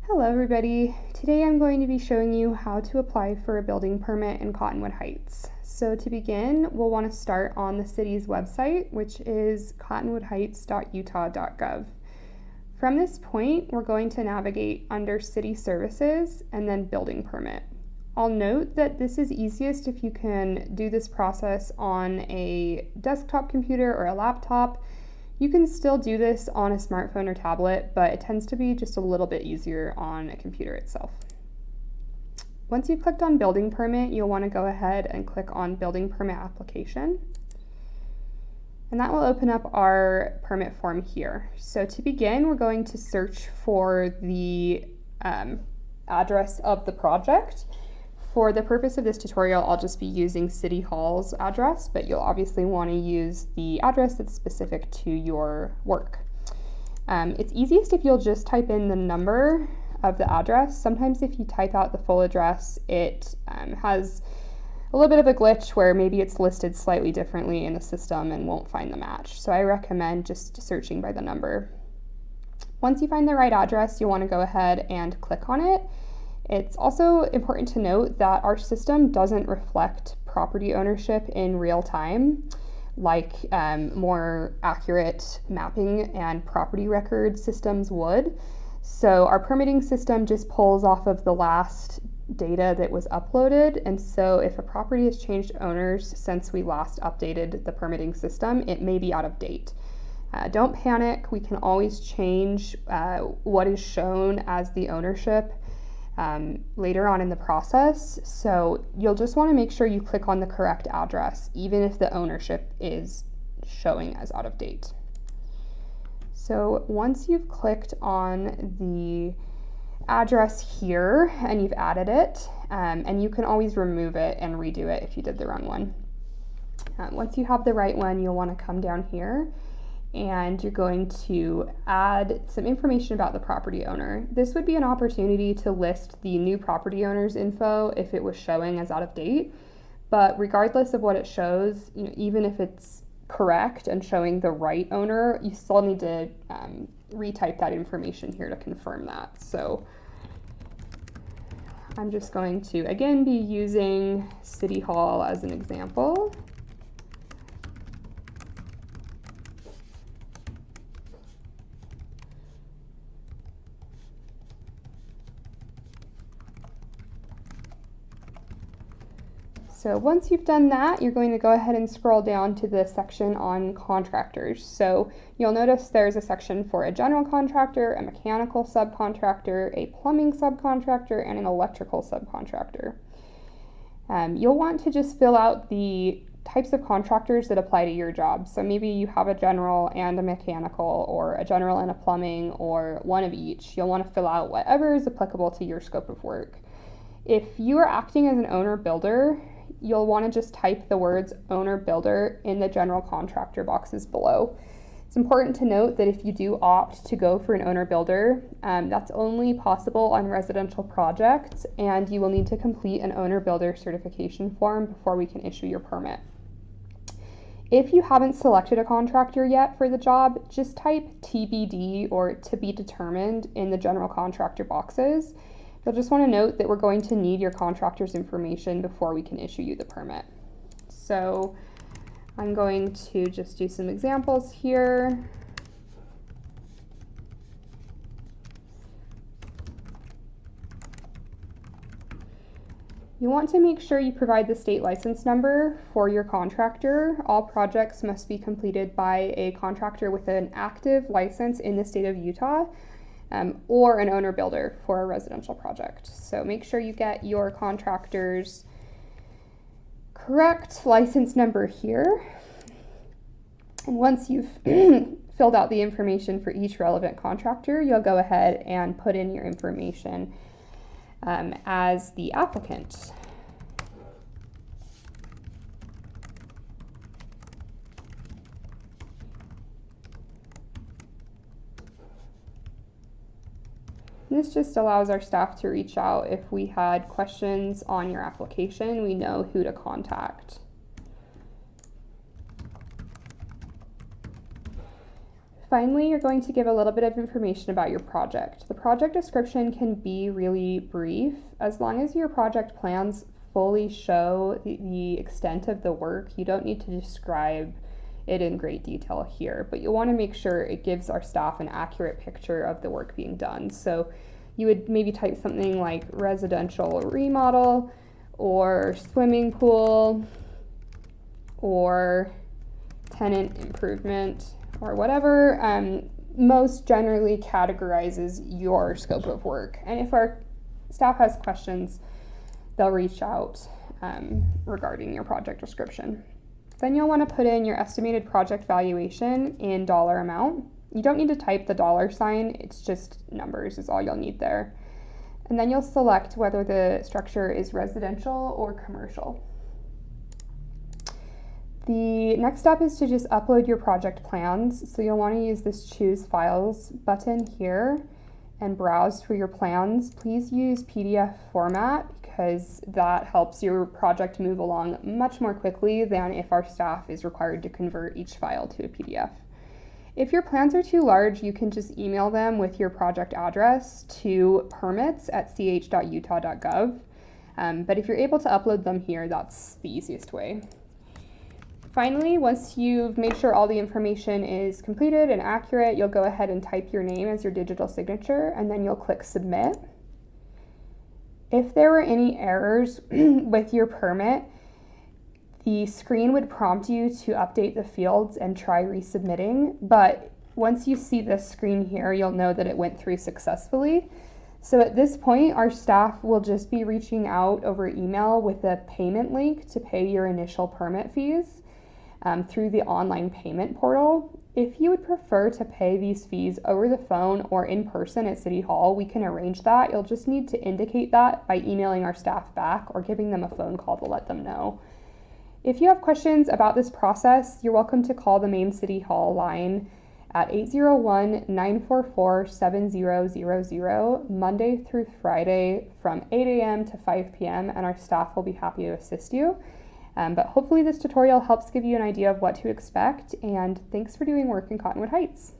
Hello everybody. Today I'm going to be showing you how to apply for a building permit in Cottonwood Heights. So to begin, we'll want to start on the city's website, which is cottonwoodheights.utah.gov. From this point, we're going to navigate under City Services and then Building Permit. I'll note that this is easiest if you can do this process on a desktop computer or a laptop. You can still do this on a smartphone or tablet, but it tends to be just a little bit easier on a computer itself. Once you've clicked on Building Permit, you'll want to go ahead and click on Building Permit Application. And that will open up our permit form here. So to begin, we're going to search for the address of the project. For the purpose of this tutorial, I'll just be using City Hall's address, but you'll obviously want to use the address that's specific to your work. It's easiest if you'll just type in the number of the address. Sometimes if you type out the full address, it has a little bit of a glitch where maybe it's listed slightly differently in the system and won't find the match. So I recommend just searching by the number. Once you find the right address, you'll want to go ahead and click on it. It's also important to note that our system doesn't reflect property ownership in real time, like more accurate mapping and property record systems would. So our permitting system just pulls off of the last data that was uploaded, and so if a property has changed owners since we last updated the permitting system, it may be out of date. Don't panic, we can always change what is shown as the ownership later on in the process, so you'll just want to make sure you click on the correct address even if the ownership is showing as out of date. So once you've clicked on the address here and you've added it, and you can always remove it and redo it if you did the wrong one. Once you have the right one, you'll want to come down here and you're going to add some information about the property owner. This would be an opportunity to list the new property owner's info if it was showing as out of date, but regardless of what it shows, even if it's correct and showing the right owner, you still need to retype that information here to confirm that. So I'm just going to again be using City Hall as an example. So once you've done that, you're going to go ahead and scroll down to the section on contractors. So you'll notice there's a section for a general contractor, a mechanical subcontractor, a plumbing subcontractor, and an electrical subcontractor. You'll want to just fill out the types of contractors that apply to your job. So maybe you have a general and a mechanical, or a general and a plumbing, or one of each. You'll want to fill out whatever is applicable to your scope of work. If you are acting as an owner-builder, you'll want to just type the words owner-builder in the general contractor boxes below. It's important to note that if you do opt to go for an owner-builder, that's only possible on residential projects, and you will need to complete an owner-builder certification form before we can issue your permit. If you haven't selected a contractor yet for the job, just type TBD or to be determined in the general contractor boxes. You'll just want to note that we're going to need your contractor's information before we can issue you the permit. So I'm going to just do some examples here. You want to make sure you provide the state license number for your contractor. All projects must be completed by a contractor with an active license in the state of Utah. Or an owner-builder for a residential project. So make sure you get your contractor's correct license number here. And once you've filled out the information for each relevant contractor, you'll go ahead and put in your information as the applicant. This just allows our staff to reach out if we had questions on your application. We know who to contact. Finally, you're going to give a little bit of information about your project. The project description can be really brief. As long as your project plans fully show the extent of the work, you don't need to describe it in great detail here, but you want to make sure it gives our staff an accurate picture of the work being done. So you would maybe type something like residential remodel or swimming pool or tenant improvement or whatever most generally categorizes your scope of work. And if our staff has questions, they'll reach out regarding your project description. Then you'll want to put in your estimated project valuation in dollar amount. You don't need to type the dollar sign, it's just numbers is all you'll need there. And then you'll select whether the structure is residential or commercial. The next step is to just upload your project plans. So you'll want to use this Choose Files button here and browse through your plans. Please use PDF format because that helps your project move along much more quickly than if our staff is required to convert each file to a PDF. If your plans are too large, you can just email them with your project address to permits@ch.utah.gov. But if you're able to upload them here, that's the easiest way. Finally, once you've made sure all the information is completed and accurate, you'll go ahead and type your name as your digital signature, and then you'll click Submit. If there were any errors with your permit, the screen would prompt you to update the fields and try resubmitting, but once you see this screen here, you'll know that it went through successfully. So at this point, our staff will just be reaching out over email with a payment link to pay your initial permit fees through the online payment portal. If you would prefer to pay these fees over the phone or in person at City Hall, we can arrange that. You'll just need to indicate that by emailing our staff back or giving them a phone call to let them know. If you have questions about this process, you're welcome to call the main City Hall line at 801-944-7000 Monday through Friday from 8 a.m. to 5 p.m. and our staff will be happy to assist you. But hopefully this tutorial helps give you an idea of what to expect, and thanks for doing work in Cottonwood Heights.